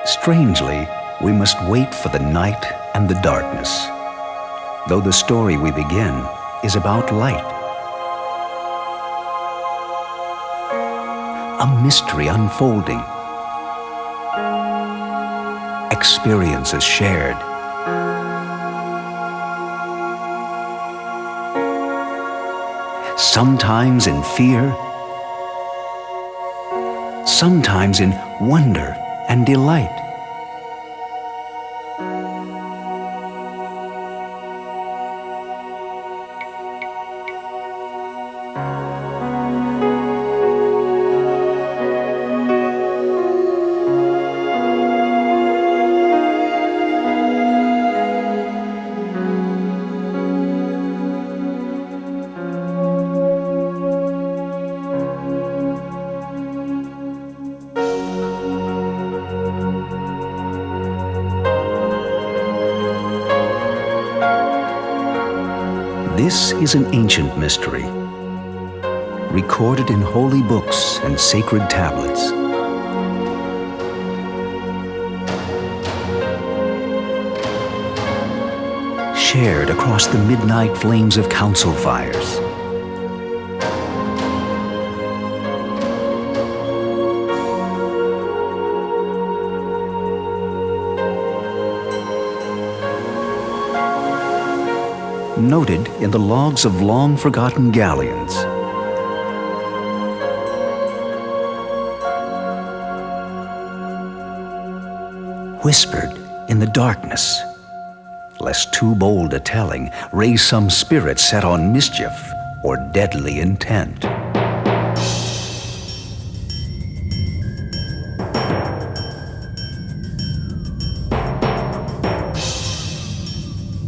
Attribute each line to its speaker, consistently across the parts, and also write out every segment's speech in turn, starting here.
Speaker 1: Strangely, we must wait for the night and the darkness, though the story we begin is about light. A mystery unfolding, experiences shared. Sometimes in fear, sometimes in wonder and delight. This is an ancient mystery, recorded in holy books and sacred tablets. Shared across the midnight flames of council fires. Noted in the logs of long-forgotten galleons. Whispered in the darkness, lest too bold a telling raise some spirit set on mischief or deadly intent.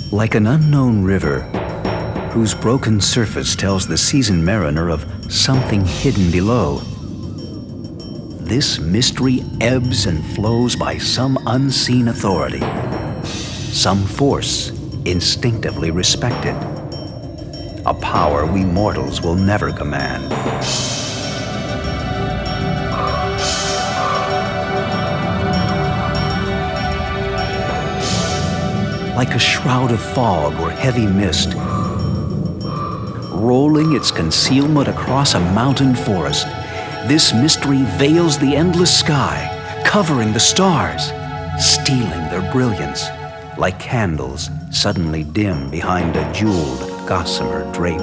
Speaker 1: Like an unknown river, whose broken surface tells the seasoned mariner of something hidden below. This mystery ebbs and flows by some unseen authority, some force instinctively respected, a power we mortals will never command. Like a shroud of fog or heavy mist, rolling its concealment across a mountain forest, this mystery veils the endless sky, covering the stars, stealing their brilliance, like candles suddenly dim behind a jeweled gossamer drape.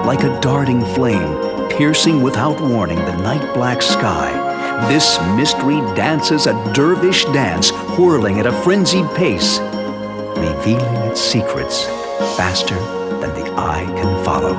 Speaker 1: Like a darting flame, piercing without warning the night-black sky, this mystery dances a dervish dance, whirling at a frenzied pace, revealing its secrets faster than the eye can follow.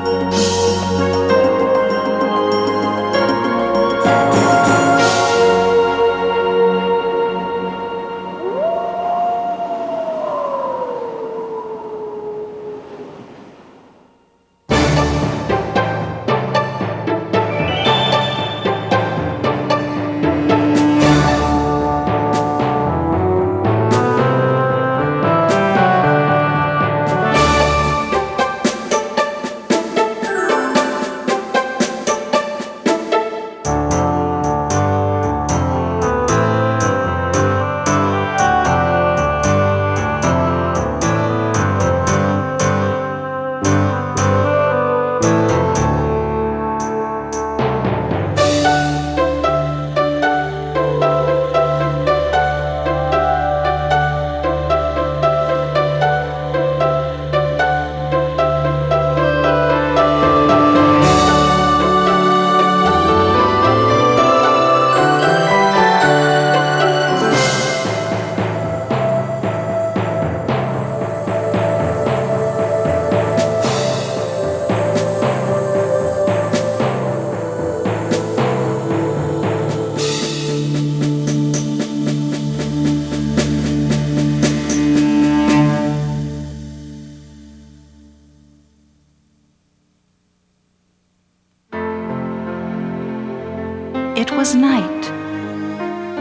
Speaker 2: It was night,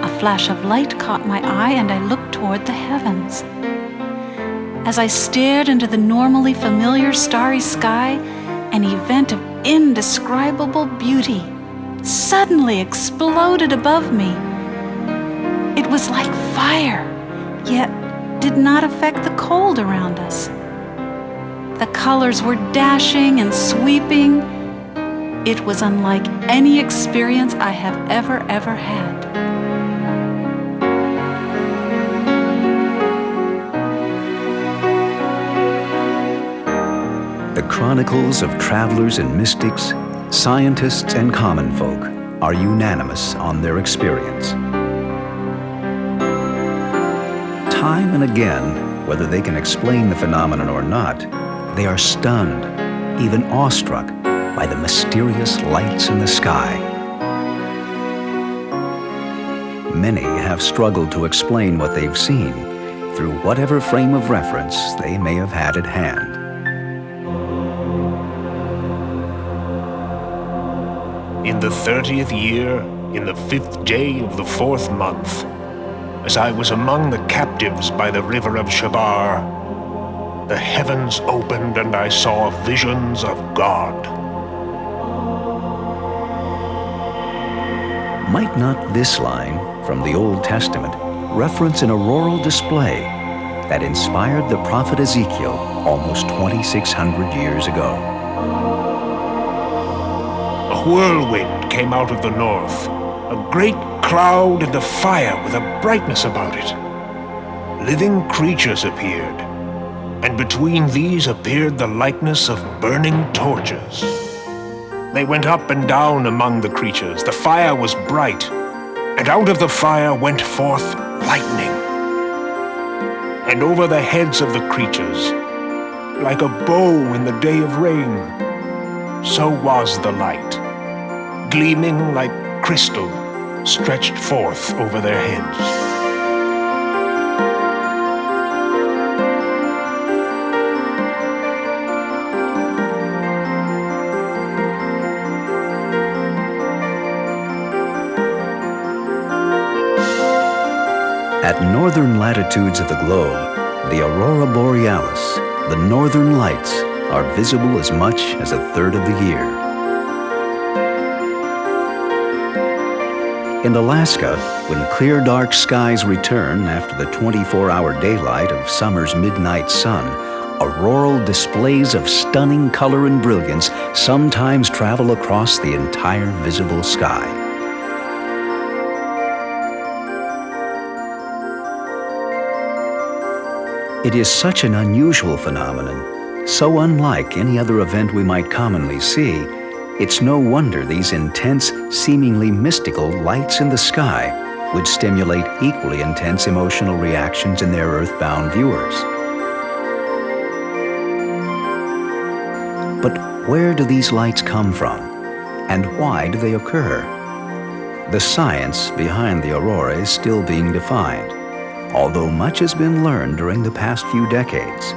Speaker 2: a flash of light caught my eye, and I looked toward the heavens. As I stared into the normally familiar starry sky, an event of indescribable beauty suddenly exploded above me. It was like fire, yet did not affect the cold around us. The colors were dashing and sweeping. It was unlike any experience I have ever had.
Speaker 1: The chronicles of travelers and mystics, scientists and common folk are unanimous on their experience. Time and again, whether they can explain the phenomenon or not, they are stunned, even awestruck, by the mysterious lights in the sky. Many have struggled to explain what they've seen through whatever frame of reference they may have had at hand.
Speaker 3: In the 30th year, in the 5th day of the 4th month, as I was among the captives by the river of Shabar, the heavens opened and I saw visions of God.
Speaker 1: Might not this line from the Old Testament reference an auroral display that inspired the prophet Ezekiel almost 2,600 years ago?
Speaker 3: A whirlwind came out of the north, a great cloud and a fire with a brightness about it. Living creatures appeared, and between these appeared the likeness of burning torches. They went up and down among the creatures. The fire was bright, and out of the fire went forth lightning. And over the heads of the creatures, like a bow in the day of rain, so was the light, gleaming like crystal stretched forth over their heads.
Speaker 1: At northern latitudes of the globe, the Aurora Borealis, the northern lights, are visible as much as a third of the year. In Alaska, when clear dark skies return after the 24-hour daylight of summer's midnight sun, auroral displays of stunning color and brilliance sometimes travel across the entire visible sky. It is such an unusual phenomenon, so unlike any other event we might commonly see, it's no wonder these intense, seemingly mystical lights in the sky would stimulate equally intense emotional reactions in their earthbound viewers. But where do these lights come from, and why do they occur? The science behind the aurora is still being defined, although much has been learned during the past few decades.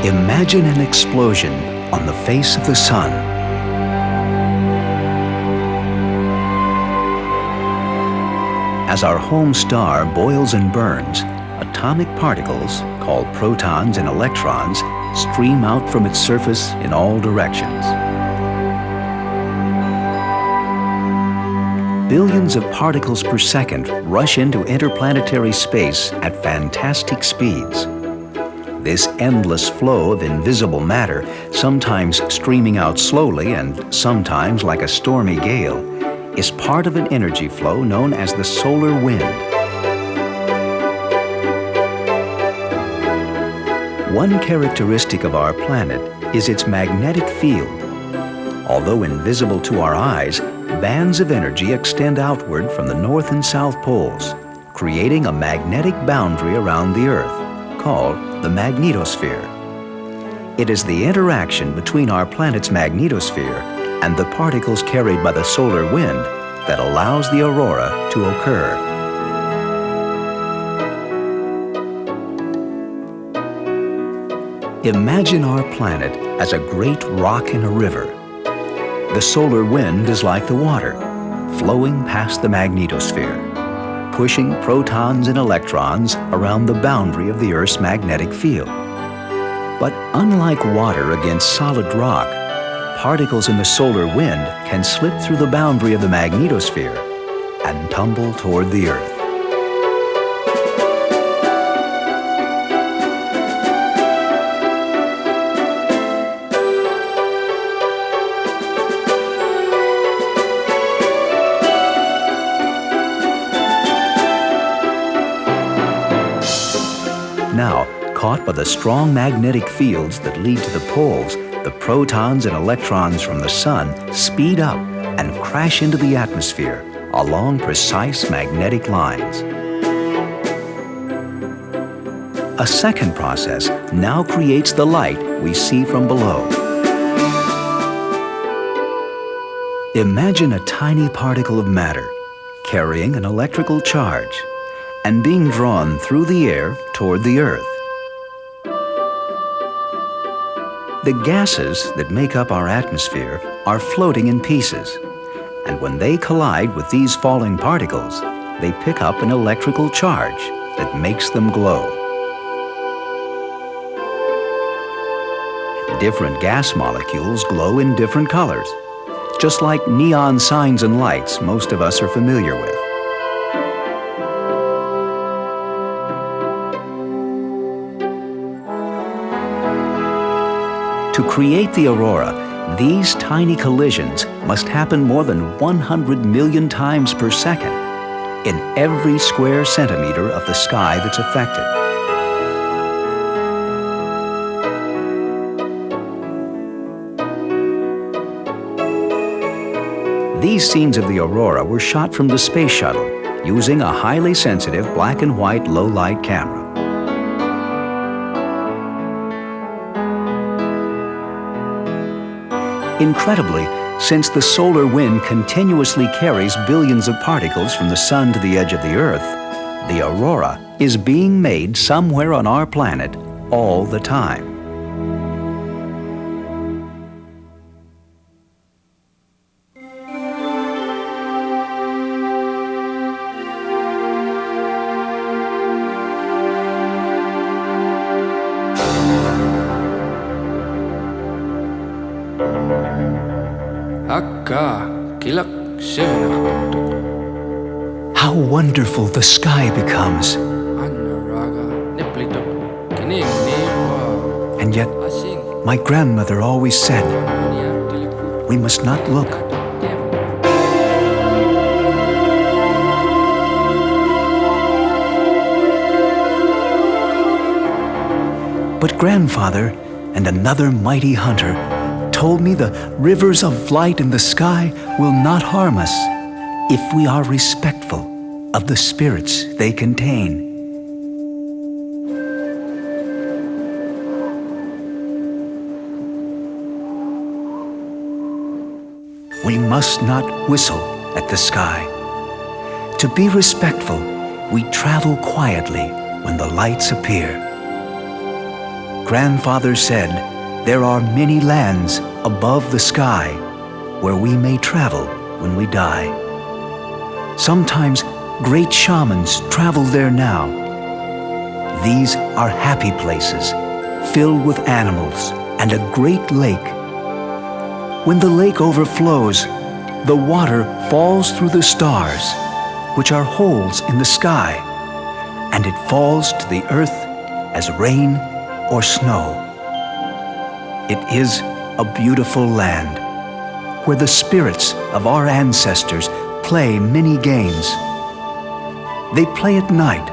Speaker 1: Imagine an explosion on the face of the sun. As our home star boils and burns, atomic particles, called protons and electrons, stream out from its surface in all directions. Billions of particles per second rush into interplanetary space at fantastic speeds. This endless flow of invisible matter, sometimes streaming out slowly and sometimes like a stormy gale, is part of an energy flow known as the solar wind. One characteristic of our planet is its magnetic field. Although invisible to our eyes, bands of energy extend outward from the North and South poles, creating a magnetic boundary around the Earth, called the magnetosphere. It is the interaction between our planet's magnetosphere and the particles carried by the solar wind that allows the aurora to occur. Imagine our planet as a great rock in a river. The solar wind is like the water, flowing past the magnetosphere, pushing protons and electrons around the boundary of the Earth's magnetic field. But unlike water against solid rock, particles in the solar wind can slip through the boundary of the magnetosphere and tumble toward the Earth. Now, caught by the strong magnetic fields that lead to the poles, the protons and electrons from the Sun speed up and crash into the atmosphere along precise magnetic lines. A second process now creates the light we see from below. Imagine a tiny particle of matter carrying an electrical charge and being drawn through the air toward the Earth. The gases that make up our atmosphere are floating in pieces, and when they collide with these falling particles, they pick up an electrical charge that makes them glow. Different gas molecules glow in different colors, just like neon signs and lights most of us are familiar with. To create the aurora, these tiny collisions must happen more than 100 million times per second in every square centimeter of the sky that's affected. These scenes of the aurora were shot from the space shuttle using a highly sensitive black and white low-light camera. Incredibly, since the solar wind continuously carries billions of particles from the Sun to the edge of the Earth, the aurora is being made somewhere on our planet all the time. How wonderful the sky becomes. And yet, my grandmother always said, we must not look. But grandfather and another mighty hunter told me the rivers of light in the sky will not harm us if we are respectful of the spirits they contain. We must not whistle at the sky. To be respectful, we travel quietly when the lights appear. Grandfather said there are many lands above the sky where we may travel when we die. Sometimes great shamans travel there now. These are happy places filled with animals and a great lake. When the lake overflows, the water falls through the stars, which are holes in the sky, and it falls to the earth as rain or snow. It is a beautiful land where the spirits of our ancestors play many games. They play at night,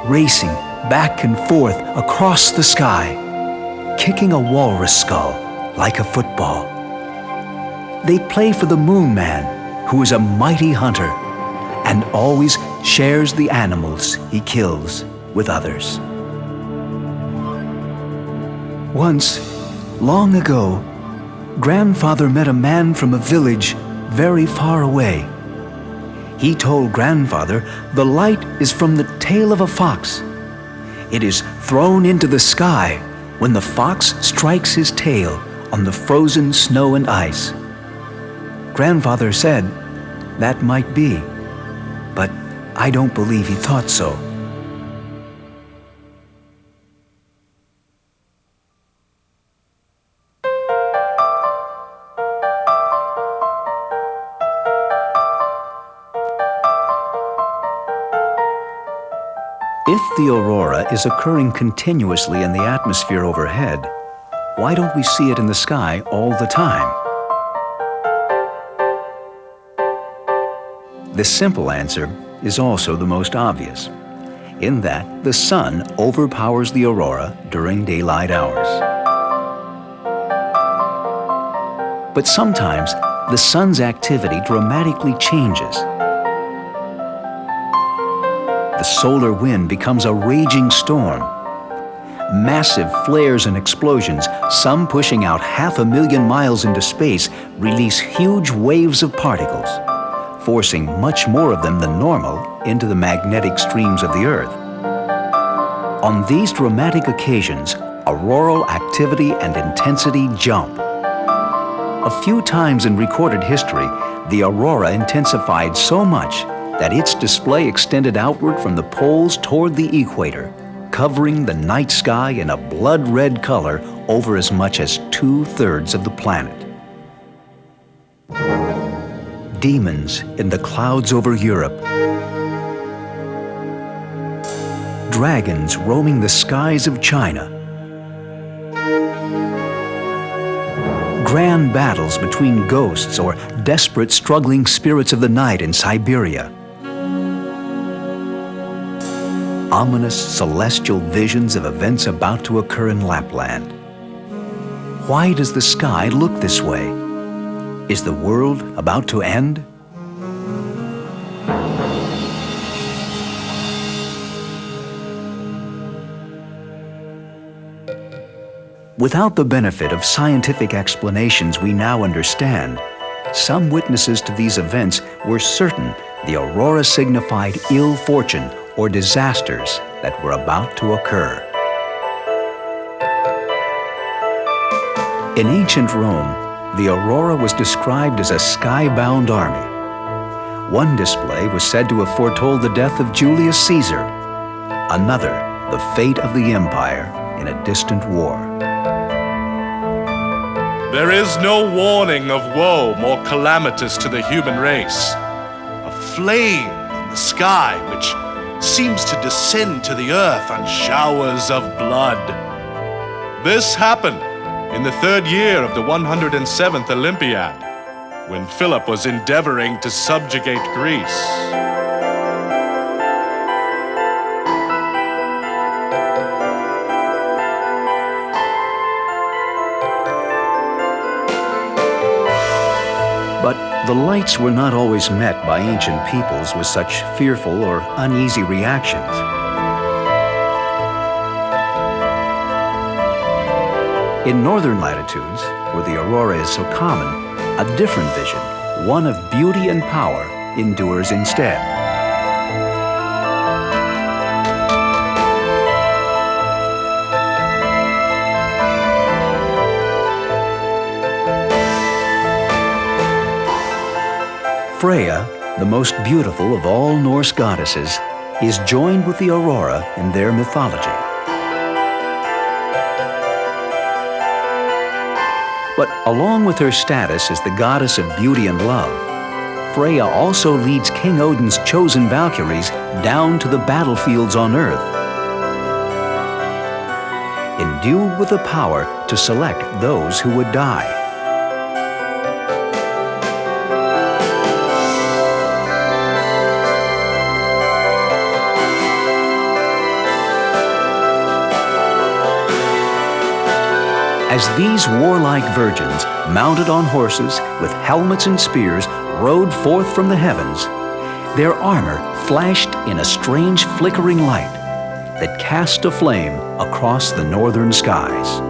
Speaker 1: racing back and forth across the sky. kicking a walrus skull like a football. They play for the Moon Man, who is a mighty hunter and always shares the animals he kills with others. Once, long ago, Grandfather met a man from a village very far away. He told Grandfather the light is from the tail of a fox. It is thrown into the sky when the fox strikes his tail on the frozen snow and ice. Grandfather said that might be, but I don't believe he thought so. If the aurora is occurring continuously in the atmosphere overhead, why don't we see it in the sky all the time? The simple answer is also the most obvious, in that the sun overpowers the aurora during daylight hours. But sometimes the sun's activity dramatically changes. The solar wind becomes a raging storm. Massive flares and explosions, some pushing out 500,000 miles into space, release huge waves of particles, forcing much more of them than normal into the magnetic streams of the Earth. On these dramatic occasions, auroral activity and intensity jump. A few times in recorded history, the aurora intensified so much that its display extended outward from the poles toward the equator, covering the night sky in a blood-red color over as much as 2/3 of the planet. Demons in the clouds over Europe. Dragons roaming the skies of China. Grand battles between ghosts or desperate struggling spirits of the night in Siberia. Ominous celestial visions of events about to occur in Lapland. Why does the sky look this way? Is the world about to end? Without the benefit of scientific explanations we now understand, some witnesses to these events were certain the aurora signified ill fortune or disasters that were about to occur. In ancient Rome, the aurora was described as a sky-bound army. One display was said to have foretold the death of Julius Caesar, another, the fate of the empire in a distant war.
Speaker 4: There is no warning of woe more calamitous to the human race. A flame in the sky which seems to descend to the earth on showers of blood. This happened in the 3rd year of the 107th Olympiad, when Philip was endeavoring to subjugate Greece.
Speaker 1: But the lights were not always met by ancient peoples with such fearful or uneasy reactions. In northern latitudes, where the aurora is so common, a different vision, one of beauty and power, endures instead. Freya, the most beautiful of all Norse goddesses, is joined with the aurora in their mythology. But along with her status as the goddess of beauty and love, Freya also leads King Odin's chosen Valkyries down to the battlefields on Earth, endued with the power to select those who would die. As these warlike virgins, mounted on horses with helmets and spears, rode forth from the heavens, their armor flashed in a strange flickering light that cast a flame across the northern skies.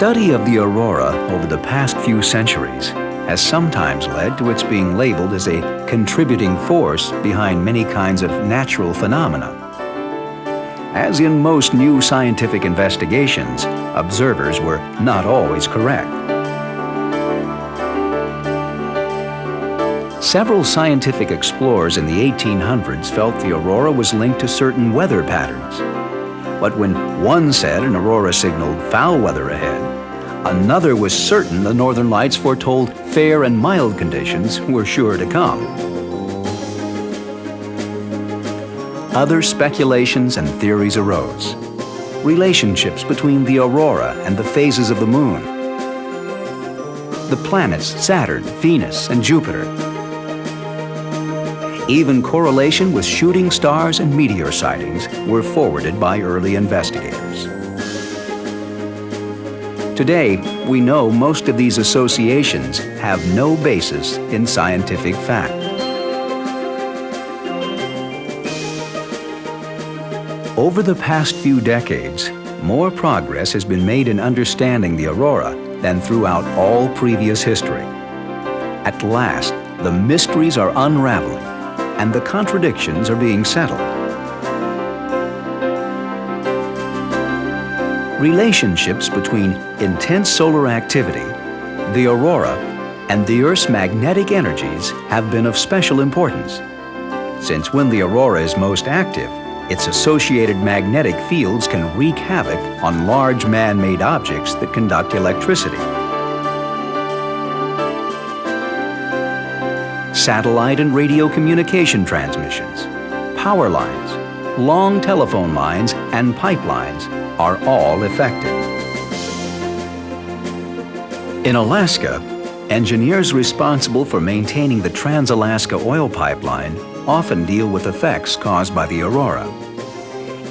Speaker 1: study of the aurora over the past few centuries has sometimes led to its being labeled as a contributing force behind many kinds of natural phenomena. As in most new scientific investigations, observers were not always correct. Several scientific explorers in the 1800s felt the aurora was linked to certain weather patterns. But when one said an aurora signaled foul weather ahead, another was certain the northern lights foretold fair and mild conditions were sure to come. Other speculations and theories arose. Relationships between the aurora and the phases of the moon. The planets Saturn, Venus, and Jupiter. Even correlation with shooting stars and meteor sightings were forwarded by early investigators. Today, we know most of these associations have no basis in scientific fact. Over the past few decades, more progress has been made in understanding the aurora than throughout all previous history. At last, the mysteries are unraveling and the contradictions are being settled. Relationships between intense solar activity, the aurora, and the Earth's magnetic energies have been of special importance, since when the aurora is most active, its associated magnetic fields can wreak havoc on large man-made objects that conduct electricity. Satellite and radio communication transmissions, power lines, long telephone lines, and pipelines are all affected. In Alaska, engineers responsible for maintaining the Trans-Alaska oil pipeline often deal with effects caused by the aurora.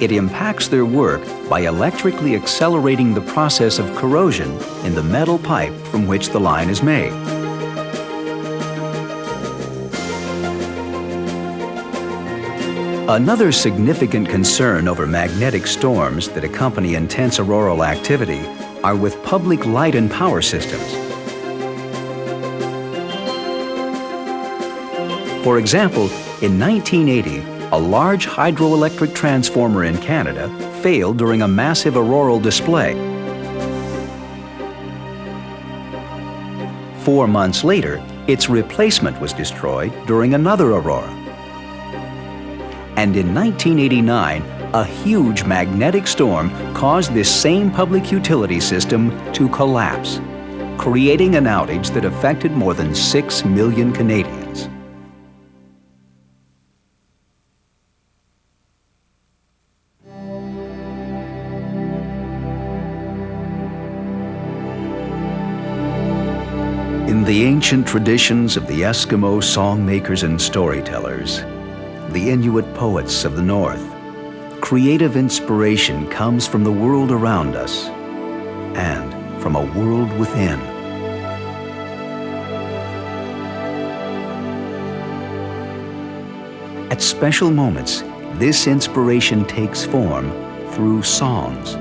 Speaker 1: It impacts their work by electrically accelerating the process of corrosion in the metal pipe from which the line is made. Another significant concern over magnetic storms that accompany intense auroral activity are with public light and power systems. For example, in 1980, a large hydroelectric transformer in Canada failed during a massive auroral display. 4 months later, its replacement was destroyed during another aurora. And in 1989, a huge magnetic storm caused this same public utility system to collapse, creating an outage that affected more than 6 million Canadians. In the ancient traditions of the Eskimo songmakers and storytellers, the Inuit poets of the North, creative inspiration comes from the world around us and from a world within. At special moments, this inspiration takes form through songs.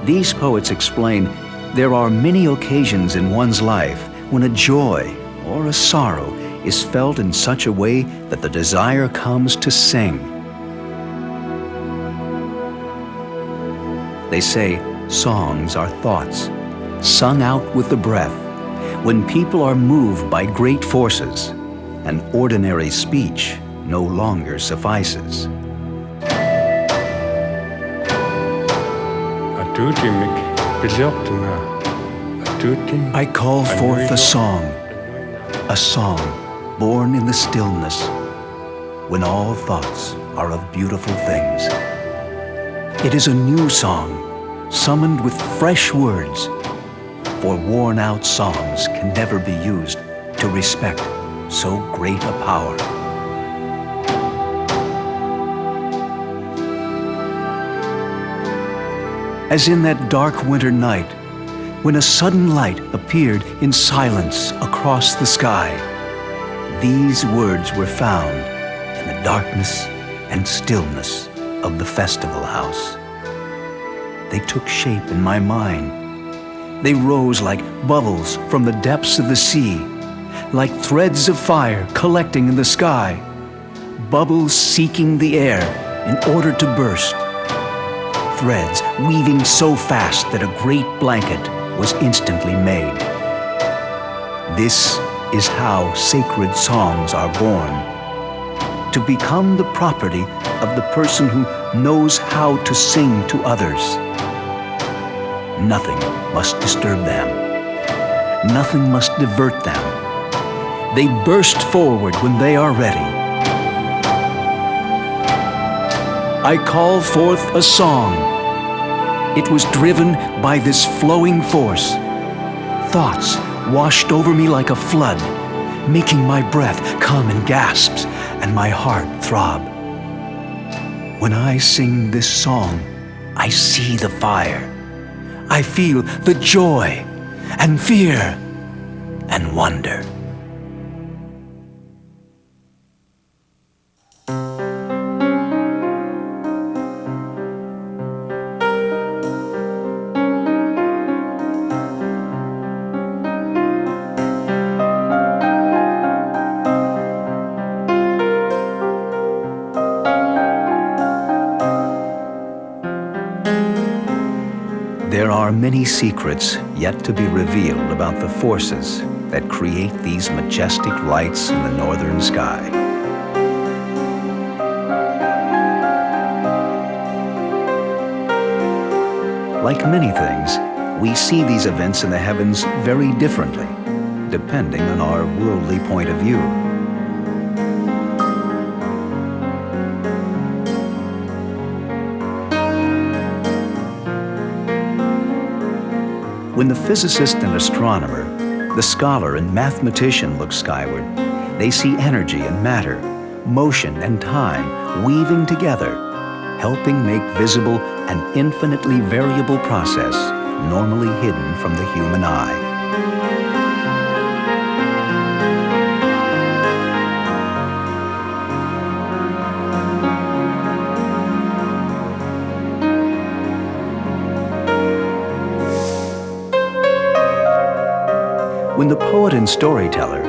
Speaker 1: These poets explain there are many occasions in one's life when a joy or a sorrow is felt in such a way that the desire comes to sing. They say songs are thoughts, sung out with the breath, when people are moved by great forces, and ordinary speech no longer suffices. I call forth a song born in the stillness, when all thoughts are of beautiful things. It is a new song, summoned with fresh words, for worn-out songs can never be used to respect so great a power. As in that dark winter night, when a sudden light appeared in silence across the sky, these words were found in the darkness and stillness of the festival house. They took shape in my mind They rose like bubbles from the depths of the sea, like threads of fire collecting in the sky, bubbles seeking the air in order to burst. Threads weaving so fast that a great blanket was instantly made. This is how sacred songs are born, to become the property of the person who knows how to sing to others. Nothing must disturb them. Nothing must divert them. They burst forward when they are ready. I call forth a song. It was driven by this flowing force. Thoughts washed over me like a flood, making my breath come in gasps and my heart throb. When I sing this song, I see the fire. I feel the joy and fear and wonder. There are many secrets yet to be revealed about the forces that create these majestic lights in the northern sky. Like many things, we see these events in the heavens very differently, depending on our worldly point of view. When the physicist and astronomer, the scholar and mathematician look skyward, they see energy and matter, motion and time weaving together, helping make visible an infinitely variable process normally hidden from the human eye. When the poet and storyteller,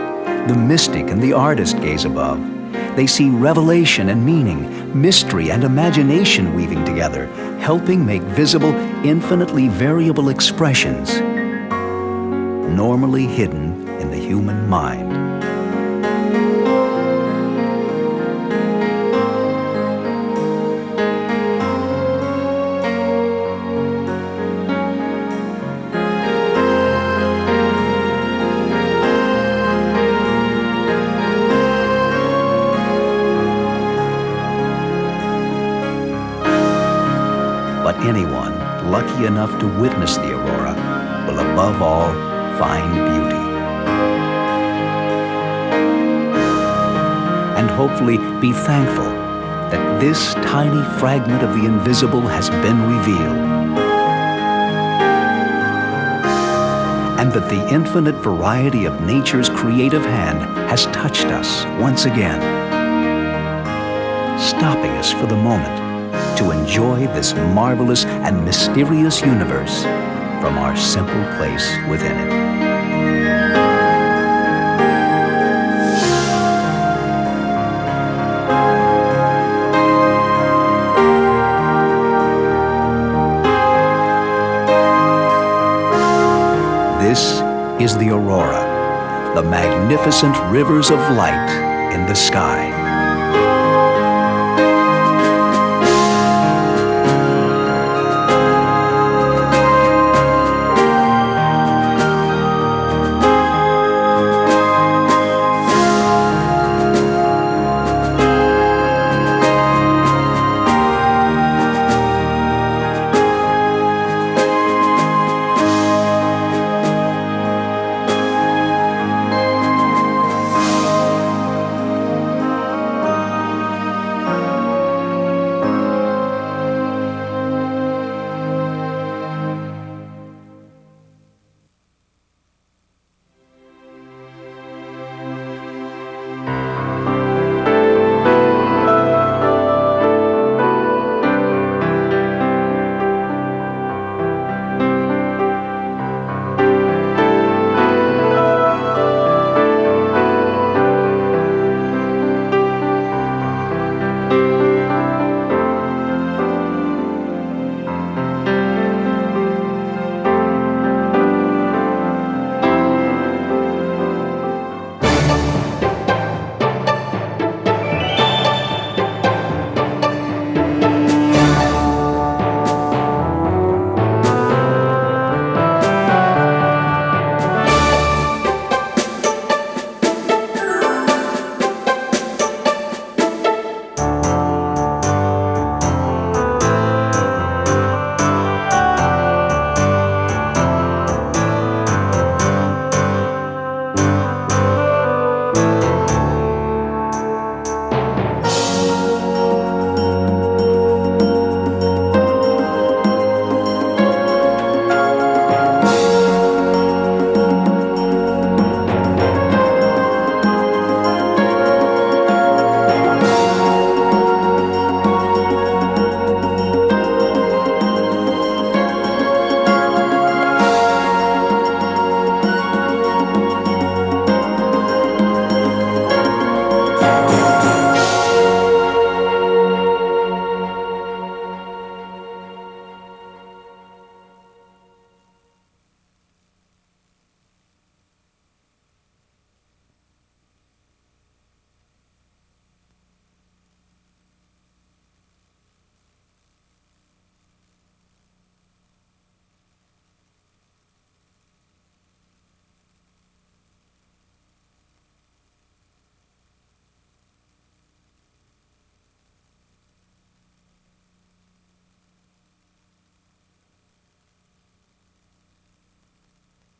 Speaker 1: the mystic and the artist gaze above, they see revelation and meaning, mystery and imagination weaving together, helping make visible infinitely variable expressions, normally hidden in the human mind. But anyone lucky enough to witness the aurora will above all find beauty. And hopefully be thankful that this tiny fragment of the invisible has been revealed, and that the infinite variety of nature's creative hand has touched us once again, stopping us for the moment to enjoy this marvelous and mysterious universe from our simple place within it. This is the aurora, the magnificent rivers of light in the sky.